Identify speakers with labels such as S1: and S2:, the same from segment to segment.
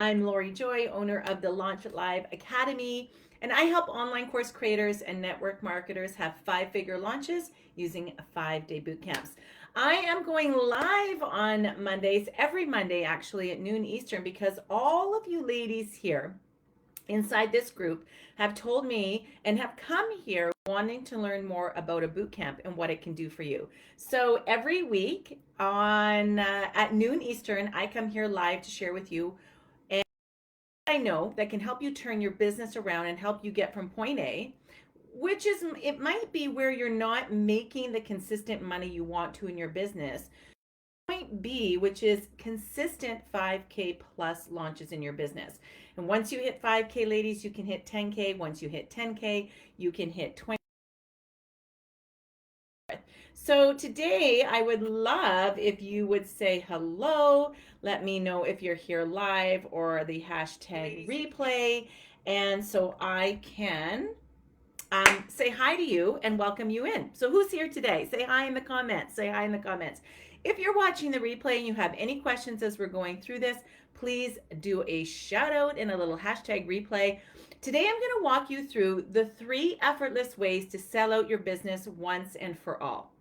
S1: I'm Lori Joy, owner of the Launch It Live Academy, and I help online course creators and network marketers have five-figure launches using 5-day boot camps. I am going live on Mondays, every Monday actually at noon Eastern, because all of you ladies here inside this group have told me and have come here wanting to learn more about a boot camp and what it can do for you. So every week on at noon Eastern, I come here live to share with you I know that can help you turn your business around and help you get from point A, which is, it might be where you're not making the consistent money you want to in your business. Point B, which is consistent 5K plus launches in your business. And once you hit 5K, ladies, you can hit 10K. Once you hit 10K, you can hit 20. So today I would love if you would say hello. Let me know if you're here live or the hashtag replay. And so I can say hi to you and welcome you in. So who's here today? Say hi in the comments. Say hi in the comments. If you're watching the replay and you have any questions as we're going through this, please do a shout out and a little hashtag replay. Today I'm going to walk you through the 3 effortless ways to sell out your business once and for all.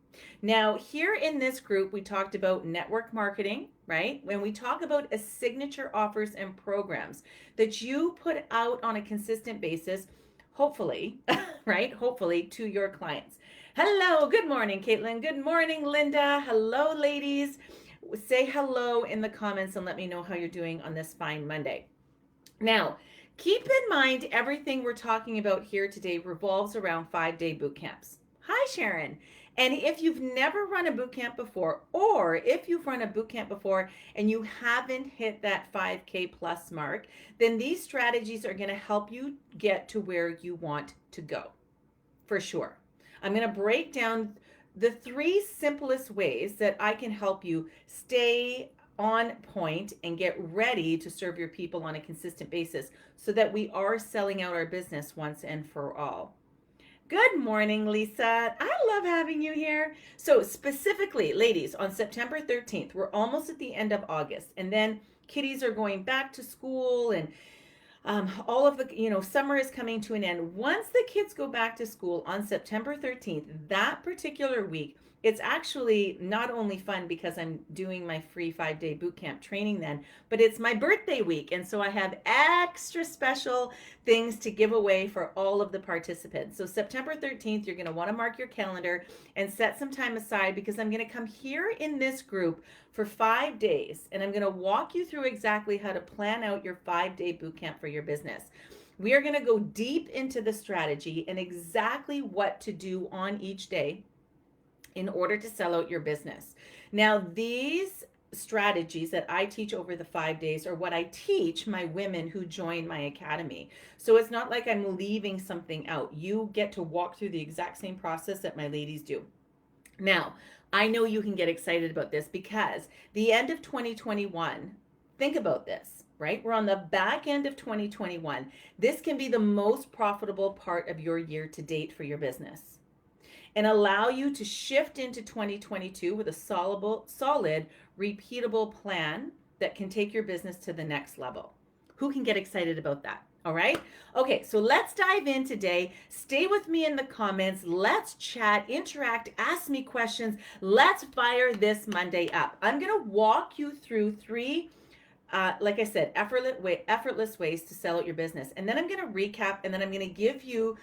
S1: Now, here in this group, we talked about network marketing, right? When we talk about a signature offers and programs that you put out on a consistent basis, hopefully, right? Hopefully to your clients. Hello, good morning, Caitlin. Good morning, Linda. Hello, ladies. Say hello in the comments and let me know how you're doing on this fine Monday. Now, keep in mind everything we're talking about here today revolves around 5-day boot camps. Hi, Sharon. And if you've never run a boot camp before, or if you've run a boot camp before and you haven't hit that 5K plus mark, then these strategies are going to help you get to where you want to go, for sure. I'm going to break down the 3 simplest ways that I can help you stay on point and get ready to serve your people on a consistent basis so that we are selling out our business once and for all. Good morning, Lisa. I love having you here. So, specifically, ladies, on September 13th, we're almost at the end of August, and then kiddies are going back to school, and all of the, summer is coming to an end. Once the kids go back to school on September 13th, that particular week, it's actually not only fun because I'm doing my free 5-day boot camp training then, but it's my birthday week. And so I have extra special things to give away for all of the participants. So September 13th, you're going to want to mark your calendar and set some time aside because I'm going to come here in this group for 5 days and I'm going to walk you through exactly how to plan out your 5-day boot camp for your business. We are going to go deep into the strategy and exactly what to do on each day in order to sell out your business. Now, these strategies that I teach over the 5 days are what I teach my women who join my academy. So it's not like I'm leaving something out. You get to walk through the exact same process that my ladies do. Now, I know you can get excited about this because the end of 2021, think about this, right? We're on the back end of 2021. This can be the most profitable part of your year to date for your business and allow you to shift into 2022 with a solid, repeatable plan that can take your business to the next level. Who can get excited about that? All right. Okay, so let's dive in today. Stay with me in the comments. Let's chat, interact, ask me questions. Let's fire this Monday up. I'm going to walk you through 3 like I said, effortless ways to sell out your business. And then I'm going to recap and then I'm going to give you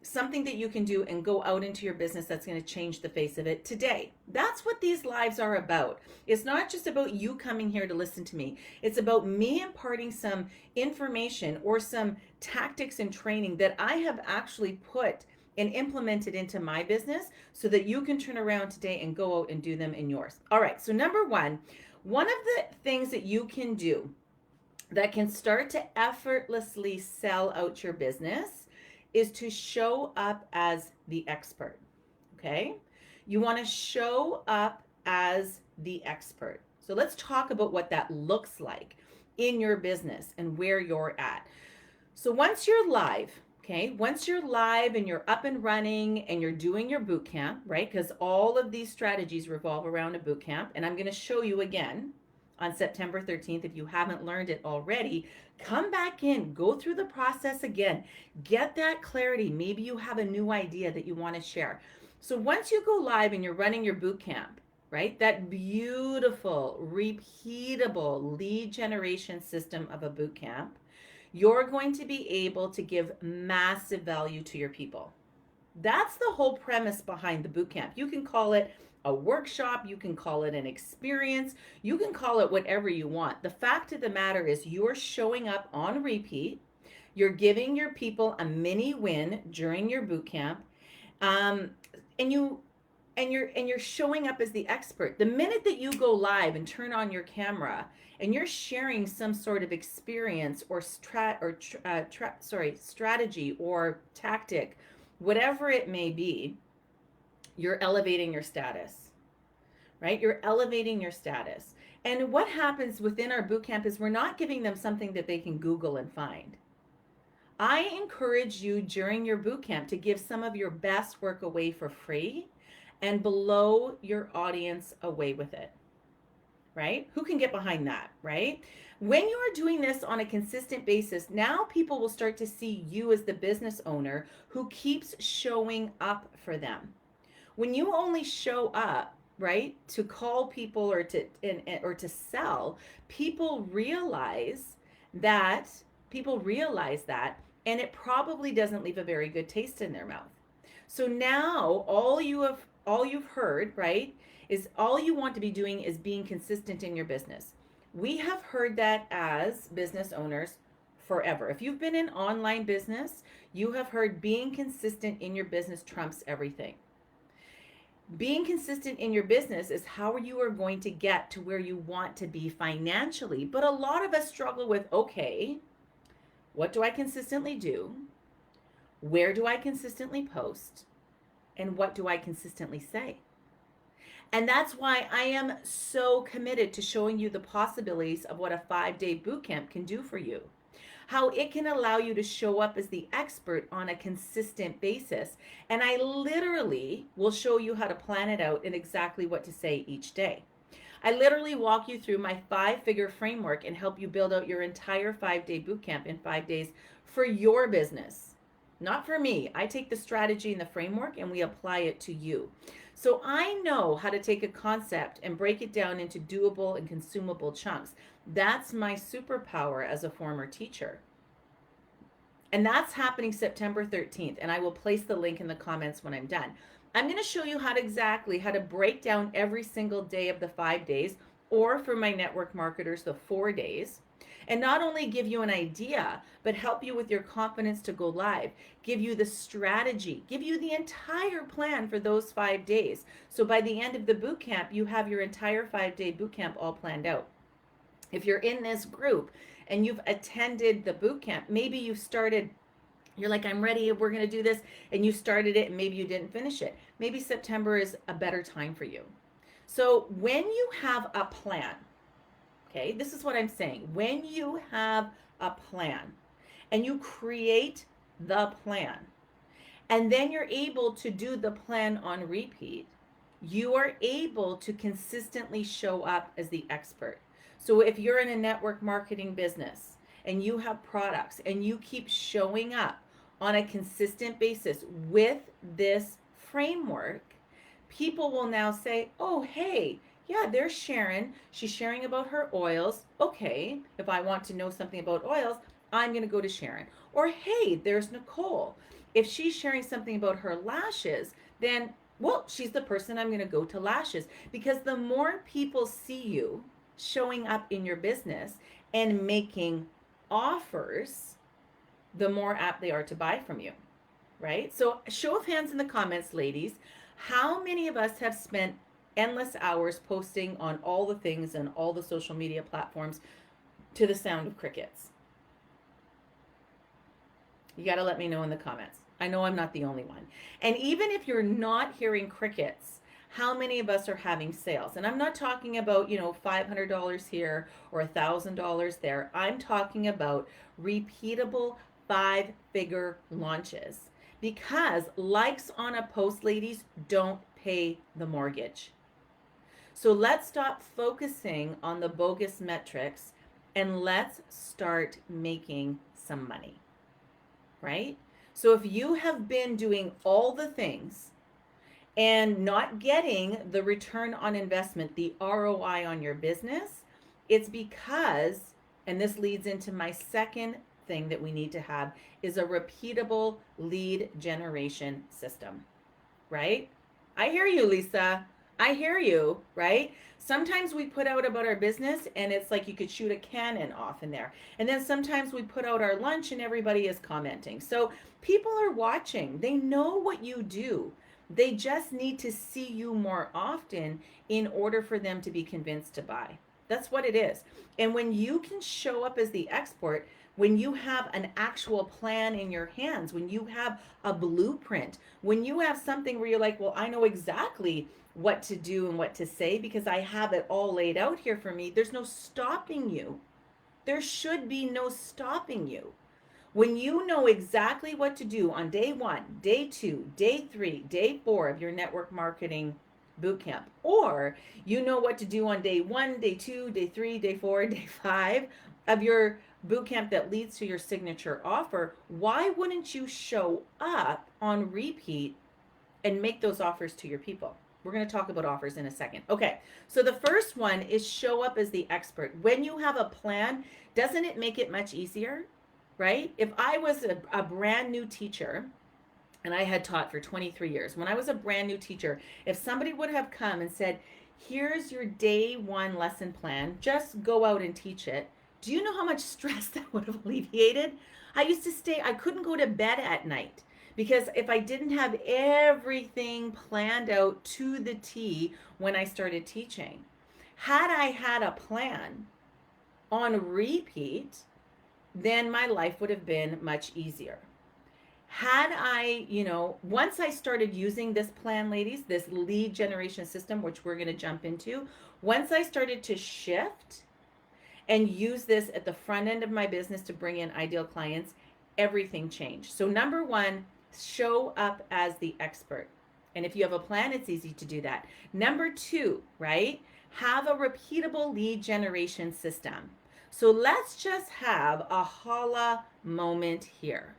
S1: something that you can do and go out into your business that's going to change the face of it today. That's what these lives are about. It's not just about you coming here to listen to me. It's about me imparting some information or some tactics and training that I have actually put and implemented into my business so that you can turn around today and go out and do them in yours. All right, so number one of the things that you can do that can start to effortlessly sell out your business is to show up as the expert, okay? You want to show up as the expert. So let's talk about what that looks like in your business and where you're at. So once you're live, okay, once you're live and you're up and running and you're doing your boot camp, right? Because all of these strategies revolve around a boot camp, and I'm going to show you again on September 13th. If you haven't learned it already, come back in, go through the process again, get that clarity. Maybe you have a new idea that you want to share. So once you go live and you're running your boot camp, right? That beautiful, repeatable lead generation system of a boot camp, you're going to be able to give massive value to your people. That's the whole premise behind the boot camp. You can call it a workshop, you can call it an experience, you can call it whatever you want. The fact of the matter is, you're showing up on repeat, you're giving your people a mini win during your boot camp, um, and you're showing up as the expert. The minute that you go live and turn on your camera and you're sharing some sort of experience or strategy or tactic, whatever it may be, you're elevating your status, right? You're elevating your status. And what happens within our boot camp is we're not giving them something that they can Google and find. I encourage you during your boot camp to give some of your best work away for free and blow your audience away with it, right? Who can get behind that, right? When you are doing this on a consistent basis, now people will start to see you as the business owner who keeps showing up for them. When you only show up, right, to call people or to sell, people realize that, and it probably doesn't leave a very good taste in their mouth. So now all you've heard, right, is all you want to be doing is being consistent in your business. We have heard that as business owners forever. If you've been in online business, you have heard being consistent in your business trumps everything. Being consistent in your business is how you are going to get to where you want to be financially. But a lot of us struggle with, okay, what do I consistently do? Where do I consistently post? And what do I consistently say? And that's why I am so committed to showing you the possibilities of what a 5-day boot camp can do for you. How it can allow you to show up as the expert on a consistent basis. And I literally will show you how to plan it out and exactly what to say each day. I literally walk you through my 5-figure framework and help you build out your entire 5-day boot camp in 5 days for your business. Not for me. I take the strategy and the framework and we apply it to you. So I know how to take a concept and break it down into doable and consumable chunks. That's my superpower as a former teacher. And that's happening September 13th. And I will place the link in the comments when I'm done. I'm going to show you how to break down every single day of the 5 days, or for my network marketers, the 4 days. And not only give you an idea, but help you with your confidence to go live, give you the strategy, give you the entire plan for those 5 days. So by the end of the boot camp, you have your entire 5-day boot camp all planned out. If you're in this group and you've attended the boot camp, maybe you're like, I'm ready, we're going to do this, and you started it and maybe you didn't finish it. Maybe September is a better time for you. So when you have a plan, okay, this is what I'm saying. When you have a plan and you create the plan, and then you're able to do the plan on repeat, you are able to consistently show up as the expert. So if you're in a network marketing business and you have products and you keep showing up on a consistent basis with this framework, people will now say, oh, hey, yeah, there's Sharon. She's sharing about her oils. Okay, if I want to know something about oils, I'm going to go to Sharon. Or hey, there's Nicole. If she's sharing something about her lashes, then, well, she's the person I'm going to go to lashes. Because the more people see you showing up in your business and making offers, the more apt they are to buy from you, right? So show of hands in the comments, ladies. How many of us have spent endless hours posting on all the things and all the social media platforms to the sound of crickets? You got to let me know in the comments. I know I'm not the only one. And even if you're not hearing crickets, how many of us are having sales? And I'm not talking about, $500 here or $1,000 there. I'm talking about repeatable 5-figure launches. Because likes on a post, ladies, don't pay the mortgage. So let's stop focusing on the bogus metrics and let's start making some money, right? So if you have been doing all the things and not getting the return on investment, the ROI on your business, it's because, and this leads into my second thing that we need to have, is a repeatable lead generation system, right? I hear you, Lisa. I hear you, right? Sometimes we put out about our business and it's like you could shoot a cannon off in there. And then sometimes we put out our lunch and everybody is commenting. So people are watching. They know what you do. They just need to see you more often in order for them to be convinced to buy. That's what it is. And when you can show up as the expert, when you have an actual plan in your hands, when you have a blueprint, when you have something where you're like, well, I know exactly what to do and what to say because I have it all laid out here for me, there's no stopping you. There should be no stopping you. When you know exactly what to do on day 1, day 2, day 3, day 4 of your network marketing bootcamp, or you know what to do on day 1, day 2, day 3, day 4, day 5 of your bootcamp that leads to your signature offer, why wouldn't you show up on repeat and make those offers to your people? We're going to talk about offers in a second. Okay, so the first one is show up as the expert. When you have a plan, doesn't it make it much easier? Right? If I was a brand new teacher, and I had taught for 23 years, when I was a brand new teacher, if somebody would have come and said, here's your day 1 lesson plan, just go out and teach it, do you know how much stress that would have alleviated? I used to I couldn't go to bed at night because if I didn't have everything planned out to the T when I started teaching. Had I had a plan on repeat, then my life would have been much easier. Had I, once I started using this plan, ladies, this lead generation system, which we're going to jump into, once I started to shift and use this at the front end of my business to bring in ideal clients, everything changed. So number 1, show up as the expert. And if you have a plan, it's easy to do that. Number 2, right? Have a repeatable lead generation system. So let's just have a holla moment here.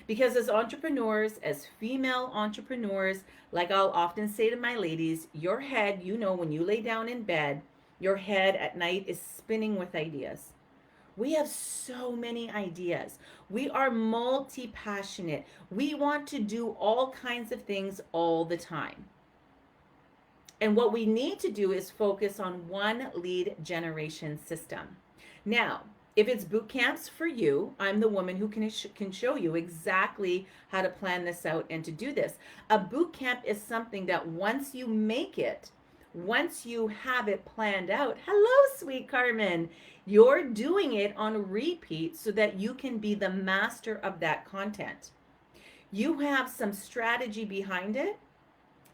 S1: Because as entrepreneurs, as female entrepreneurs, like I'll often say to my ladies, your head, when you lay down in bed, your head at night is spinning with ideas. We have so many ideas. We are multi-passionate. We want to do all kinds of things all the time. And what we need to do is focus on one lead generation system. Now, if it's boot camps for you, I'm the woman who can show you exactly how to plan this out and to do this. A boot camp is something that once you make it, once you have it planned out, hello, sweet Carmen, you're doing it on repeat so that you can be the master of that content. You have some strategy behind it.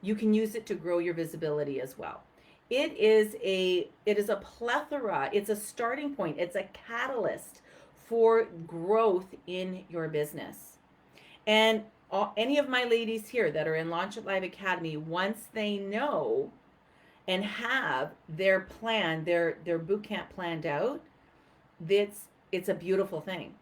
S1: You can use it to grow your visibility as well. It is a plethora. It's a starting point. It's a catalyst for growth in your business. And any of my ladies here that are in Launch It Live Academy, once they know and have their plan, their boot camp planned out, it's a beautiful thing.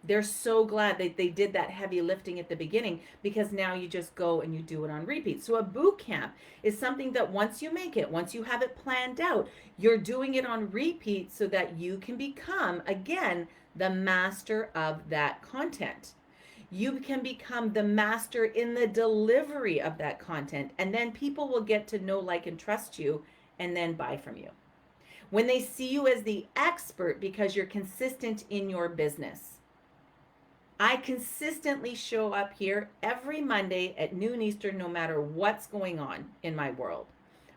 S1: They're so glad that they did that heavy lifting at the beginning because now you just go and you do it on repeat. So a boot camp is something that once you make it, once you have it planned out, you're doing it on repeat so that you can become, again, the master of that content. You can become the master in the delivery of that content, and then people will get to know, like, and trust you and then buy from you. When they see you as the expert because you're consistent in your business. I consistently show up here every Monday at noon Eastern, no matter what's going on in my world.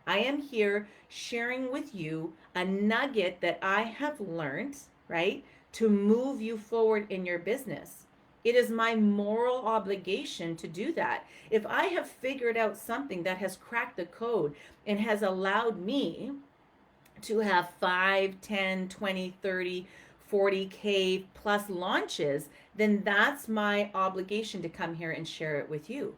S1: I am here sharing with you a nugget that I have learned, right, to move you forward in your business. It is my moral obligation to do that. If I have figured out something that has cracked the code and has allowed me to have 5, 10, 20, 30, 40K plus launches, then that's my obligation to come here and share it with you.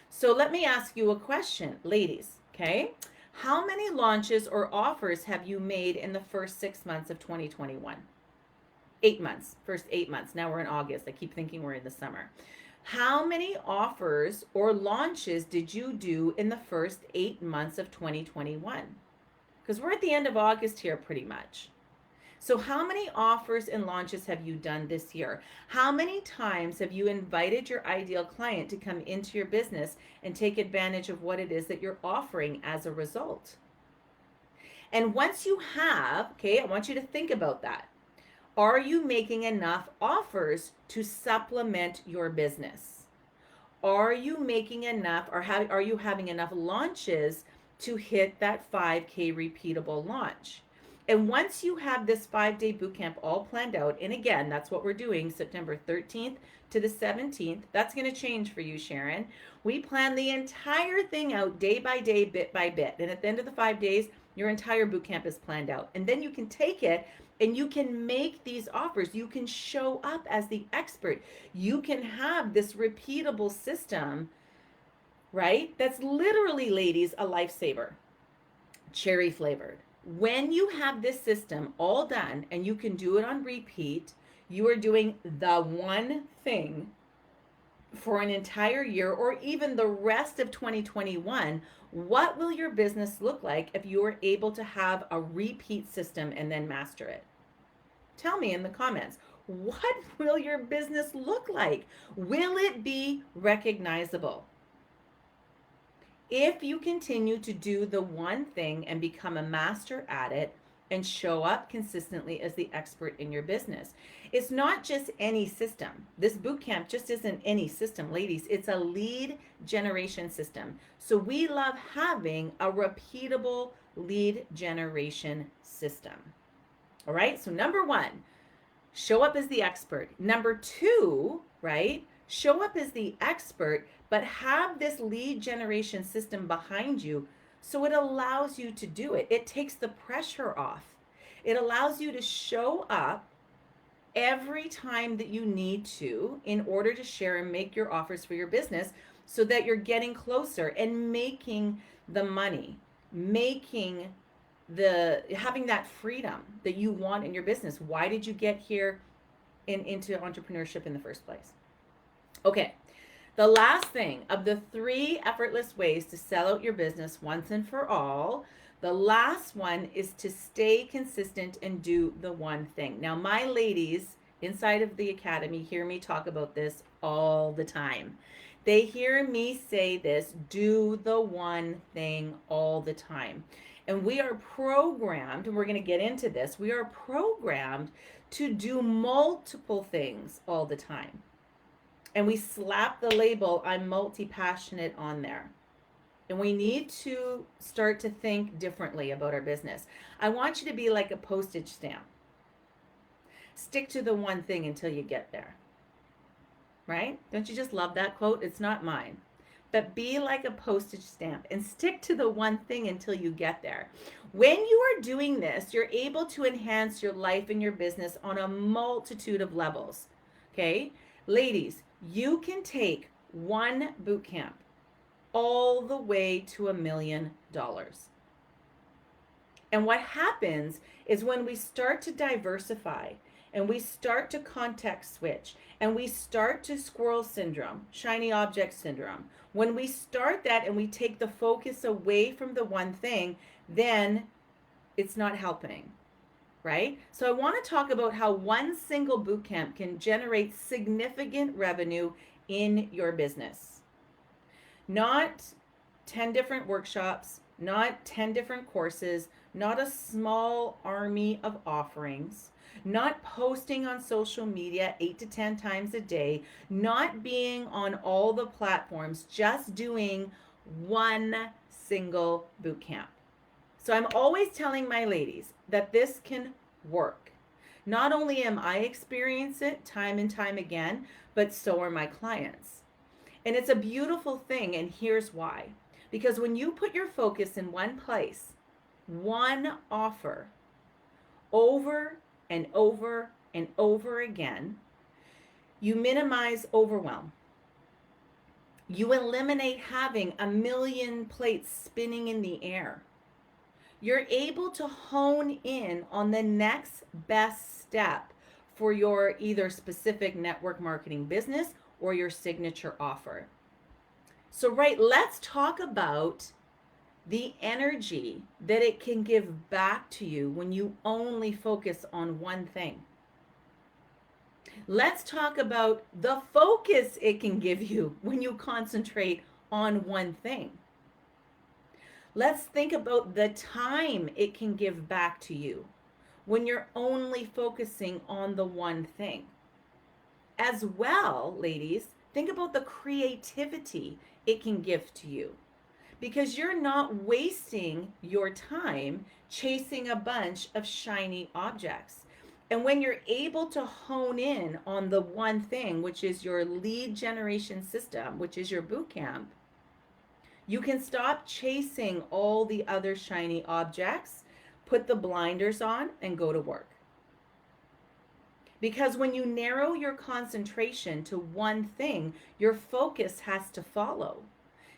S1: So let me ask you a question, ladies, okay? How many launches or offers have you made in the first 6 months of 2021? 8 months, first 8 months. Now we're in August. I keep thinking we're in the summer. How many offers or launches did you do in the first 8 months of 2021? Because we're at the end of August here pretty much. So, how many offers and launches have you done this year? How many times have you invited your ideal client to come into your business and take advantage of what it is that you're offering as a result? And once you have, okay, I want you to think about that. Are you making enough offers to supplement your business? Are you making enough, or are you having enough launches to hit that 5K repeatable launch? And once you have this 5-day bootcamp all planned out, and again, that's what we're doing September 13th to the 17th. That's going to change for you, Sharon. We plan the entire thing out day by day, bit by bit. And at the end of the 5 days, your entire bootcamp is planned out. And then you can take it and you can make these offers. You can show up as the expert. You can have this repeatable system, right? That's literally, ladies, a lifesaver. Cherry flavored. When you have this system all done and you can do it on repeat, you are doing the one thing for an entire year or even the rest of 2021. What will your business look like if you are able to have a repeat system and then master it? Tell me in the comments. What will your business look like? Will it be recognizable? If you continue to do the one thing and become a master at it and show up consistently as the expert in your business, it's not just any system. This bootcamp just isn't any system, ladies. It's a lead generation system. So we love having a repeatable lead generation system. All right. So number one, show up as the expert. Number two, right? Show up as the expert, but have this lead generation system behind you so it allows you to do it. It takes the pressure off. It allows you to show up every time that you need to in order to share and make your offers for your business so that you're getting closer and making the money, having that freedom that you want in your business. Why did you get here into entrepreneurship in the first place? Okay, the last thing of the 3 effortless ways to sell out your business once and for all, the last one is to stay consistent and do the one thing. Now, my ladies inside of the academy hear me talk about this all the time. They hear me say this, do the one thing all the time. And we are programmed, and we're going to get into this, we are programmed to do multiple things all the time. And we slap the label, I'm multi-passionate, on there. And we need to start to think differently about our business. I want you to be like a postage stamp. Stick to the one thing until you get there. Right? Don't you just love that quote? It's not mine. But be like a postage stamp and stick to the one thing until you get there. When you are doing this, you're able to enhance your life and your business on a multitude of levels. Okay? Ladies, you can take one boot camp all the way to $1 million. And what happens is when we start to diversify and we start to context switch and we start to squirrel syndrome, shiny object syndrome, when we start that and we take the focus away from the one thing, then it's not helping. Right? So I want to talk about how one single bootcamp can generate significant revenue in your business. Not 10 different workshops, not 10 different courses, not a small army of offerings, not posting on social media 8 to 10 times a day, not being on all the platforms, just doing one single bootcamp. So I'm always telling my ladies that this can work. Not only am I experiencing it time and time again, but so are my clients. And it's a beautiful thing, and here's why. Because when you put your focus in one place, one offer, over and over and over again, you minimize overwhelm. You eliminate having a million plates spinning in the air. You're able to hone in on the next best step for your either specific network marketing business or your signature offer. So, right, let's talk about the energy that it can give back to you when you only focus on one thing. Let's talk about the focus it can give you when you concentrate on one thing. Let's think about the time it can give back to you when you're only focusing on the one thing. As well, ladies, think about the creativity it can give to you because you're not wasting your time chasing a bunch of shiny objects. And when you're able to hone in on the one thing, which is your lead generation system, which is your boot camp, you can stop chasing all the other shiny objects, put the blinders on, and go to work. Because when you narrow your concentration to one thing, your focus has to follow.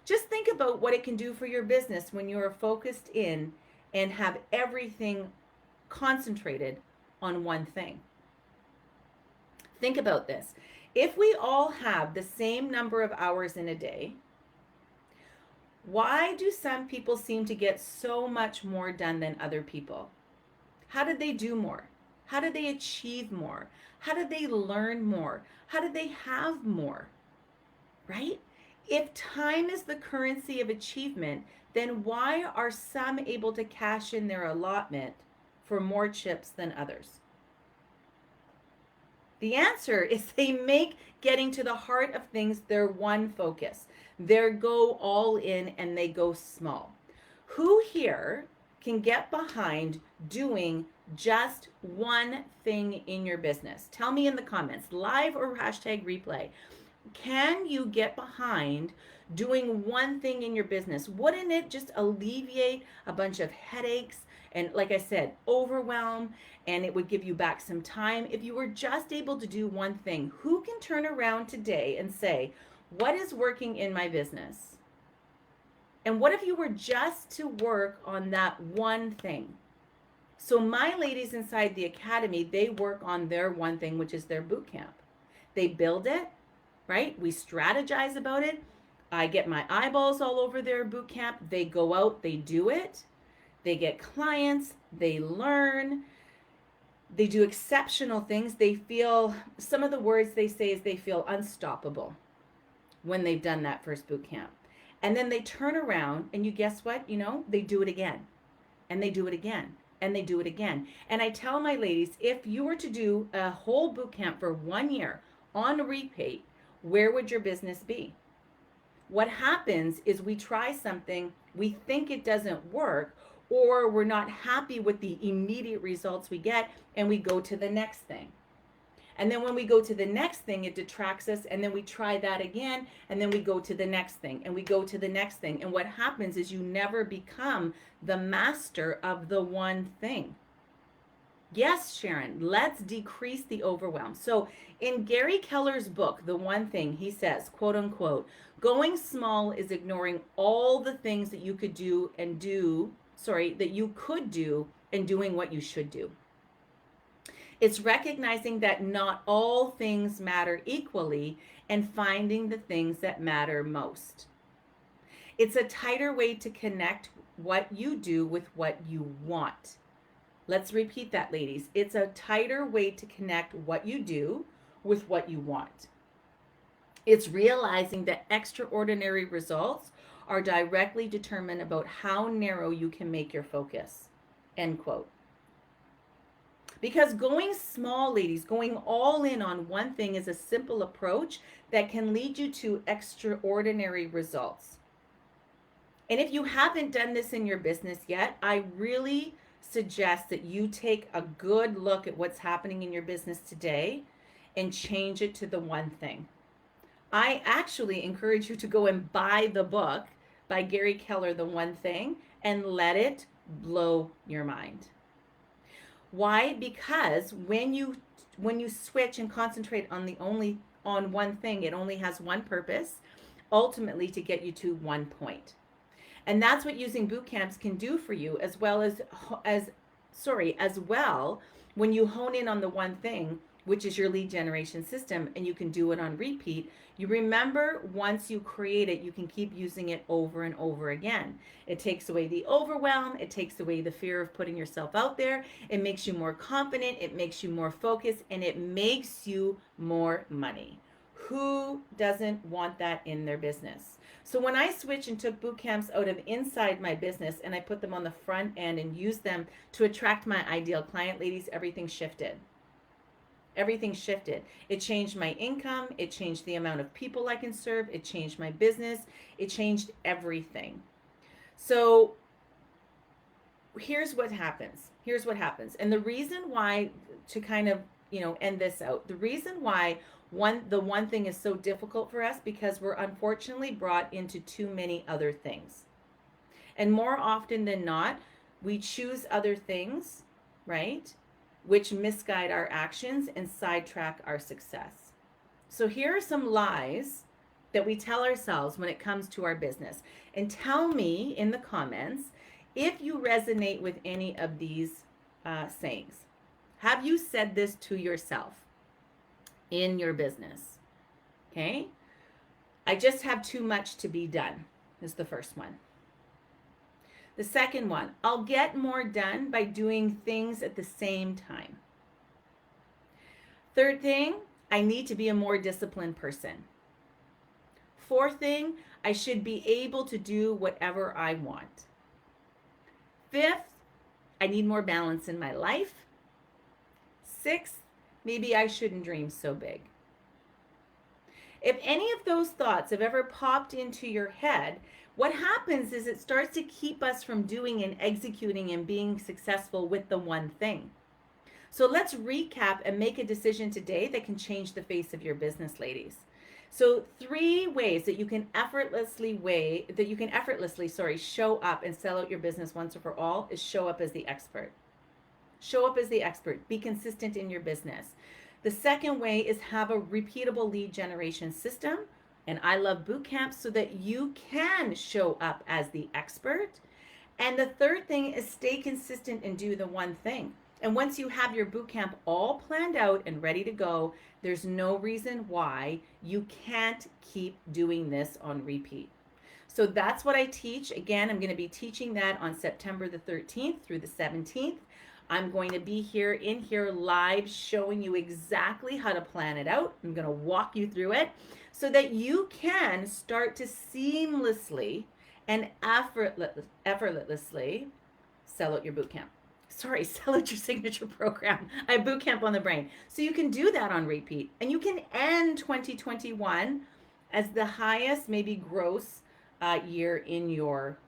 S1: Just think about what it can do for your business when you are focused in and have everything concentrated on one thing. Think about this. If we all have the same number of hours in a day, why do some people seem to get so much more done than other people? How did they do more? How did they achieve more? How did they learn more? How did they have more? Right? If time is the currency of achievement, then why are some able to cash in their allotment for more chips than others? The answer is they make getting to the heart of things their one focus. They go all in and they go small. Who here can get behind doing just one thing in your business? Tell me in the comments, live or hashtag replay. Can you get behind doing one thing in your business? Wouldn't it just alleviate a bunch of headaches and, like I said, overwhelm, and it would give you back some time if you were just able to do one thing? Who can turn around today and say, what is working in my business? And what if you were just to work on that one thing? So my ladies inside the academy, they work on their one thing, which is their boot camp. They build it, right? We strategize about it. I get my eyeballs all over their boot camp. They go out, they do it. They get clients, they learn, they do exceptional things. They feel, some of the words they say is they feel unstoppable when they've done that first boot camp. And then they turn around and you guess what? You know, they do it again and they do it again and they do it again. And I tell my ladies, if you were to do a whole boot camp for 1 year on repeat, where would your business be? What happens is we try something, we think it doesn't work, or we're not happy with the immediate results we get, and we go to the next thing. And then when we go to the next thing, it detracts us, and then we try that again, and then we go to the next thing, and we go to the next thing. And what happens is you never become the master of the one thing. Yes, Sharon, let's decrease the overwhelm. So in Gary Keller's book, The One Thing, he says, quote unquote, going small is ignoring all the things that you could do and doing what you should do. It's recognizing that not all things matter equally and finding the things that matter most. It's a tighter way to connect what you do with what you want. Let's repeat that, ladies. It's a tighter way to connect what you do with what you want. It's realizing that extraordinary results are directly determined about how narrow you can make your focus. End quote. Because going small, ladies, going all in on one thing is a simple approach that can lead you to extraordinary results. And if you haven't done this in your business yet, I really suggest that you take a good look at what's happening in your business today and change it to the one thing. I actually encourage you to go and buy the book by Gary Keller, The One Thing, and let it blow your mind. Why? Because when you switch and concentrate on one thing, it only has one purpose, ultimately to get you to one point. And that's what using boot camps can do for you, as well when you hone in on the one thing, which is your lead generation system, and you can do it on repeat. You remember, once you create it, you can keep using it over and over again. It takes away the overwhelm, it takes away the fear of putting yourself out there, it makes you more confident, it makes you more focused, and it makes you more money. Who doesn't want that in their business? So when I switched and took boot camps out of inside my business and I put them on the front end and used them to attract my ideal client, ladies, everything shifted. Everything shifted. It changed my income. It changed the amount of people I can serve. It changed my business. It changed everything. So here's what happens. Here's what happens. And the reason why, to kind of, end this out, the reason why the one thing is so difficult for us, because we're unfortunately brought into too many other things. And more often than not, we choose other things, right? Which misguide our actions and sidetrack our success. So here are some lies that we tell ourselves when it comes to our business. And tell me in the comments if you resonate with any of these sayings. Have you said this to yourself in your business? Okay. I just have too much to be done is the first one. The second one, I'll get more done by doing things at the same time. Third thing, I need to be a more disciplined person. Fourth thing, I should be able to do whatever I want. Fifth, I need more balance in my life. Sixth, maybe I shouldn't dream so big. If any of those thoughts have ever popped into your head, what happens is it starts to keep us from doing and executing and being successful with the one thing. So let's recap and make a decision today that can change the face of your business, ladies. So 3 ways that you can effortlessly show up and sell out your business once and for all is show up as the expert. Show up as the expert. Be consistent in your business. The second way is have a repeatable lead generation system. And I love boot camps so that you can show up as the expert. And the third thing is stay consistent and do the one thing. And once you have your boot camp all planned out and ready to go, there's no reason why you can't keep doing this on repeat. So that's what I teach. Again, I'm going to be teaching that on September the 13th through the 17th. I'm going to be here live showing you exactly how to plan it out. I'm going to walk you through it so that you can start to seamlessly and effortlessly sell out your boot camp. Sell out your signature program. I have boot camp on the brain. So you can do that on repeat, and you can end 2021 as the highest, maybe gross year in your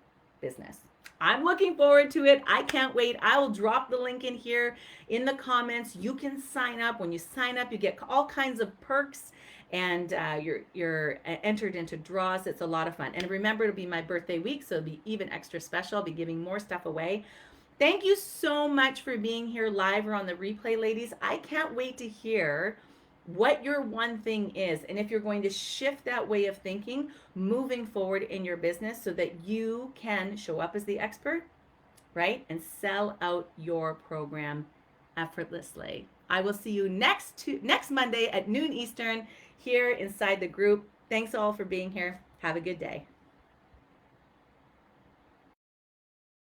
S1: business. I'm looking forward to it. I can't wait. I will drop the link in here in the comments. You can sign up. When you sign up, you get all kinds of perks, and you're entered into draws. It's a lot of fun. And remember, it'll be my birthday week, so it'll be even extra special. I'll be giving more stuff away. Thank you so much for being here live or on the replay, ladies. I can't wait to hear what your one thing is, and if you're going to shift that way of thinking moving forward in your business so that you can show up as the expert, right, and sell out your program effortlessly. I will see you next Monday at noon Eastern here inside the group. Thanks all for being here. Have a good day.